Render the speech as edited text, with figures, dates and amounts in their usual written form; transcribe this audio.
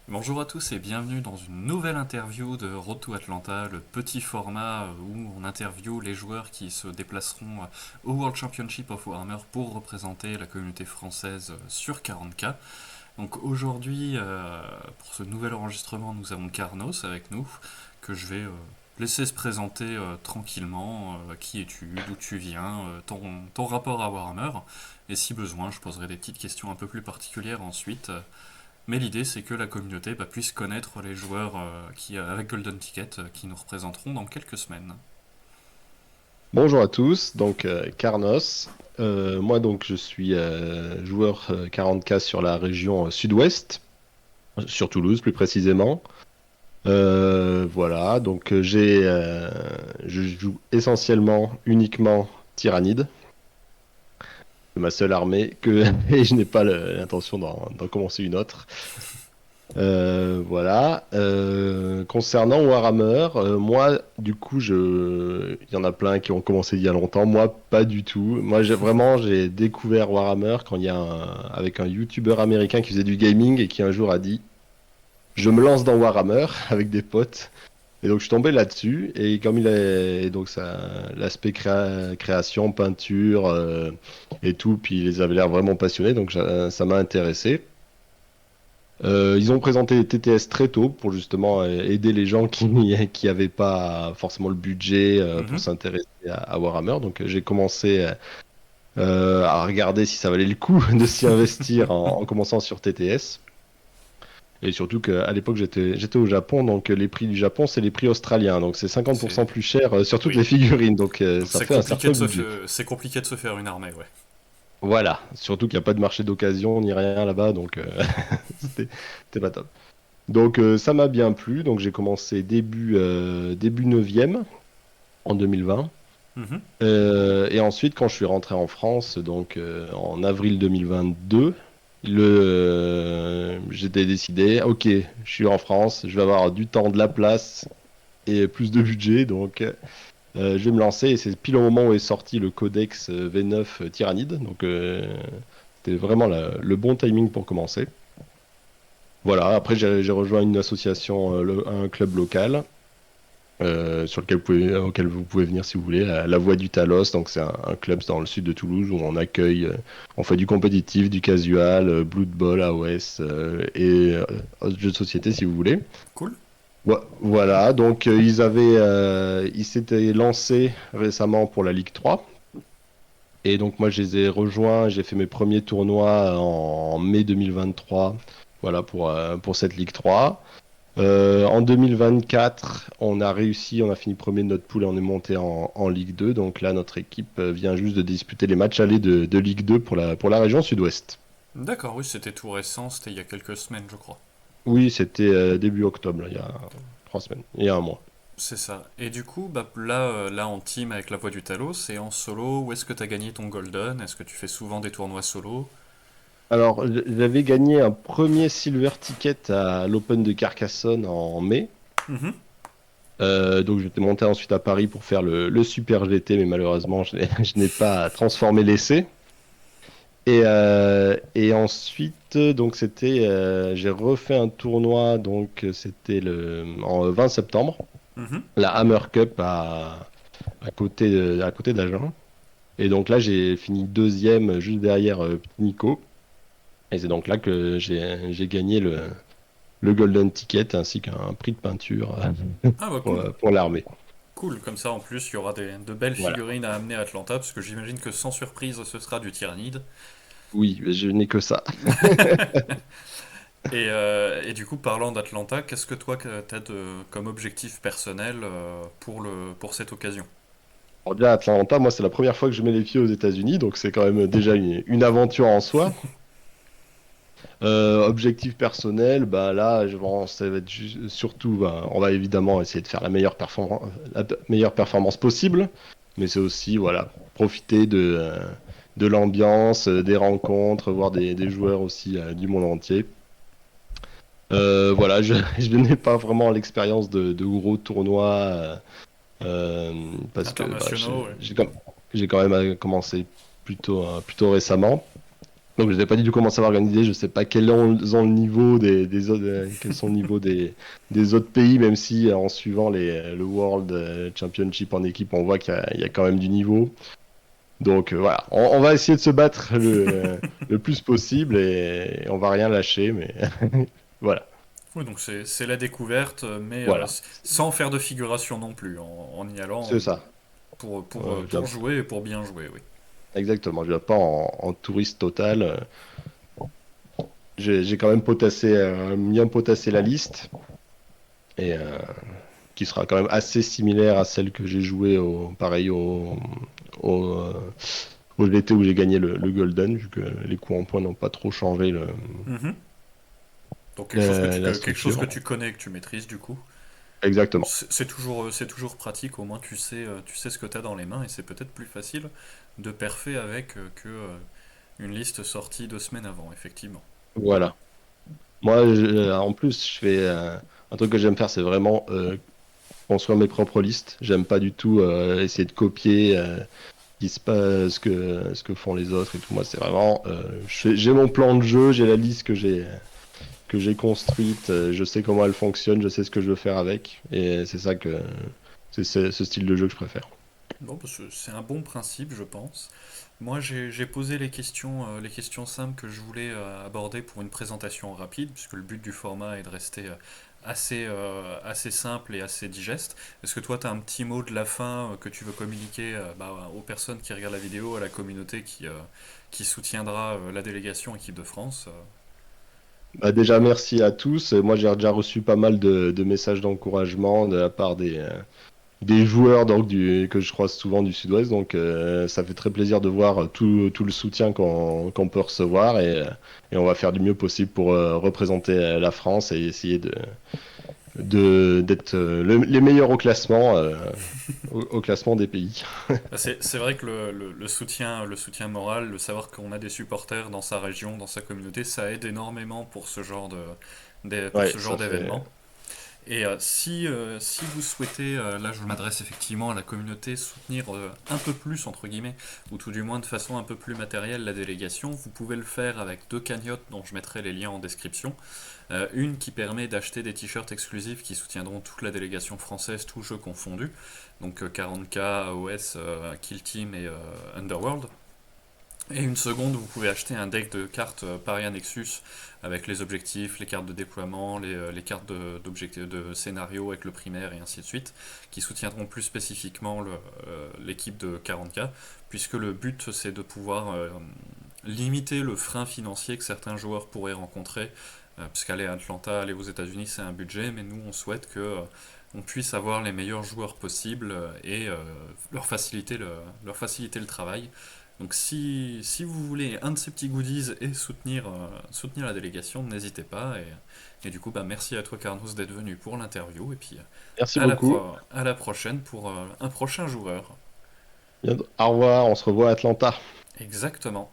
Bonjour à tous et bienvenue dans une nouvelle interview de Road to Atlanta, le petit format où on interviewe les joueurs qui se déplaceront au World Championship of Warhammer pour représenter la communauté française sur 40K. Donc aujourd'hui, pour ce nouvel enregistrement, nous avons Carnos avec nous, que je vais laisser se présenter tranquillement. Qui es-tu, d'où tu viens, ton rapport à Warhammer, et si besoin, je poserai des petites questions un peu plus particulières ensuite. Mais l'idée, c'est que la communauté puisse connaître les joueurs avec Golden Ticket qui nous représenteront dans quelques semaines. Bonjour à tous, donc Carnos. Moi donc je suis joueur 40K sur la région sud-ouest, sur Toulouse plus précisément. Voilà, donc je joue essentiellement uniquement Tyrannide, c'est ma seule armée et je n'ai pas l'intention d'en commencer une autre. Voilà. Concernant Warhammer, moi, du coup, il y en a plein qui ont commencé il y a longtemps. Moi, pas du tout. Moi, j'ai découvert Warhammer quand avec un YouTuber américain qui faisait du gaming et qui un jour a dit, je me lance dans Warhammer avec des potes. Et donc, je suis tombé là-dessus. Et comme il est, donc ça, l'aspect création, peinture et tout, puis ils avaient l'air vraiment passionnés, donc ça m'a intéressé. Ils ont présenté les TTS très tôt pour justement aider les gens qui qui n'avaient pas forcément le budget pour Mhm. s'intéresser à Warhammer. Donc j'ai commencé à regarder si ça valait le coup de s'y investir en commençant sur TTS. Et surtout qu'à l'époque j'étais au Japon, donc les prix du Japon c'est les prix australiens, donc c'est 50% C'est... plus cher sur toutes les Oui. figurines, donc Donc ça fait un certain budget. c'est compliqué de se faire une armée, ouais. Voilà, surtout qu'il n'y a pas de marché d'occasion ni rien là-bas, donc c'était c'était pas top. Donc ça m'a bien plu, donc j'ai commencé début 9e en 2020. Mhm. Et ensuite, quand je suis rentré en France, donc en avril 2022, j'étais décidé, ok, je suis en France, je vais avoir du temps, de la place et plus de budget, donc je vais me lancer. Et c'est pile au moment où est sorti le codex V9 Tyrannide, donc c'était vraiment le bon timing pour commencer. Voilà, après j'ai rejoint une association, un club local auquel vous pouvez venir si vous voulez, la Voie du Talos. Donc c'est un club dans le sud de Toulouse où on accueille, on fait du compétitif, du casual, Blood Bowl, AOS et autres jeux de société si vous voulez. Cool. Voilà, donc ils s'étaient lancés récemment pour la Ligue 3. Et donc moi je les ai rejoints, j'ai fait mes premiers tournois en mai 2023, voilà pour cette Ligue 3. En 2024, on a fini premier de notre poule et on est monté en Ligue 2. Donc là, notre équipe vient juste de disputer les matchs allés de Ligue 2 pour la région sud-ouest. D'accord, oui, c'était tout récent, c'était il y a quelques semaines, je crois. Oui, c'était début octobre, là, il y a 3 semaines, il y a un mois. C'est ça. Et du coup, là en team avec la Voix du Talos, c'est en solo. Où est-ce que tu as gagné ton Golden? Est-ce que tu fais souvent des tournois solo? Alors, j'avais gagné un premier silver ticket à l'Open de Carcassonne en mai. Mhm. Donc j'étais monté ensuite à Paris pour faire le Super GT, mais malheureusement, je n'ai pas transformé l'essai. Et ensuite, donc j'ai refait un tournoi, donc c'était en 20 septembre, Mhm. la Hammer Cup à côté d'Agen. Et donc là, j'ai fini deuxième juste derrière Petit Nico. Et c'est donc là que j'ai gagné le Golden Ticket ainsi qu'un prix de peinture Ah bah cool. pour l'armée. Cool, comme ça en plus il y aura de belles Voilà. figurines à amener à Atlanta, parce que j'imagine que sans surprise ce sera du Tyrannide. Oui, je n'ai que ça. Et du coup, parlant d'Atlanta, qu'est-ce que toi t'as comme objectif personnel pour cette occasion? Alors déjà, Atlanta, moi, c'est la première fois que je mets les pieds aux États-Unis, donc c'est quand même déjà une aventure en soi. Objectif personnel, bah là, ça va être surtout, bah, on va évidemment essayer de faire la meilleure performance possible, mais c'est aussi, voilà, profiter de l'ambiance, des rencontres, voir des joueurs aussi du monde entier. Voilà, je n'ai pas vraiment l'expérience de gros tournois parce que bah, Internationaux, ouais. j'ai quand même commencé plutôt récemment. Donc je sais pas du tout comment ça va organiser, je sais pas quel est le niveau des autres, quels sont le niveau des autres pays, même si en suivant le World Championship en équipe, on voit qu'il y a quand même du niveau. Donc voilà, on va essayer de se battre le plus possible et on va rien lâcher, mais voilà, Oui, donc c'est la découverte, mais voilà, sans faire de figuration non plus, en y allant c'est ça. pour jouer et pour bien jouer, oui. Exactement, je ne vais pas en touriste total. J'ai quand même bien potassé la liste et qui sera quand même assez similaire à celle que j'ai jouée pareil au, euh, au VT où j'ai gagné le Golden, vu que les coups en points n'ont pas trop changé Mhm. Donc la quelque chose que structure. tu connais, que tu maîtrises du coup. Exactement. C'est toujours pratique, au moins tu sais ce que tu as dans les mains et c'est peut-être plus facile de perfer avec que une liste sortie 2 semaines avant, effectivement. Voilà. Moi, en plus, je fais un truc que j'aime faire, c'est vraiment construire mes propres listes. J'aime pas du tout essayer de copier qui se passe, ce que font les autres et tout. Moi, c'est vraiment, j'ai mon plan de jeu, j'ai la liste que j'ai construite, je sais comment elle fonctionne, je sais ce que je veux faire avec, et c'est ça que c'est ce style de jeu que je préfère. Bon, parce que c'est un bon principe, je pense. Moi, j'ai posé les questions simples que je voulais aborder pour une présentation rapide, puisque le but du format est de rester assez simple et assez digeste. Est-ce que toi, tu as un petit mot de la fin que tu veux communiquer aux personnes qui regardent la vidéo, à la communauté qui soutiendra la délégation équipe de France Bah, déjà, merci à tous. Moi, j'ai déjà reçu pas mal de messages d'encouragement de la part des joueurs donc, que je croise souvent du Sud-Ouest. Donc, ça fait très plaisir de voir tout le soutien qu'on peut recevoir et on va faire du mieux possible pour représenter la France et essayer d'être les meilleurs au classement des pays. C'est vrai que le soutien moral, le savoir qu'on a des supporters dans sa région, dans sa communauté, ça aide énormément pour pour Ouais, ce genre ça fait. d'événement. Et si vous souhaitez, là je m'adresse effectivement à la communauté, soutenir un peu plus, entre guillemets, ou tout du moins de façon un peu plus matérielle la délégation, vous pouvez le faire avec deux cagnottes dont je mettrai les liens en description. Une qui permet d'acheter des t-shirts exclusifs qui soutiendront toute la délégation française, tous jeux confondus, donc 40K, AOS, Kill Team et Underworld. Et une seconde, vous pouvez acheter un deck de cartes Paria Nexus avec les objectifs, les cartes de déploiement, les cartes de scénario avec le primaire et ainsi de suite, qui soutiendront plus spécifiquement l'équipe de 40K, puisque le but c'est de pouvoir limiter le frein financier que certains joueurs pourraient rencontrer, puisqu'aller à Atlanta, aller aux États-Unis c'est un budget, mais nous on souhaite que on puisse avoir les meilleurs joueurs possibles et leur faciliter le travail. Donc si vous voulez un de ces petits goodies et soutenir la délégation, n'hésitez pas. Et du coup, merci à toi Carlos d'être venu pour l'interview. Et puis Merci beaucoup. à la prochaine pour un prochain joueur. Au revoir, on se revoit à Atlanta. Exactement.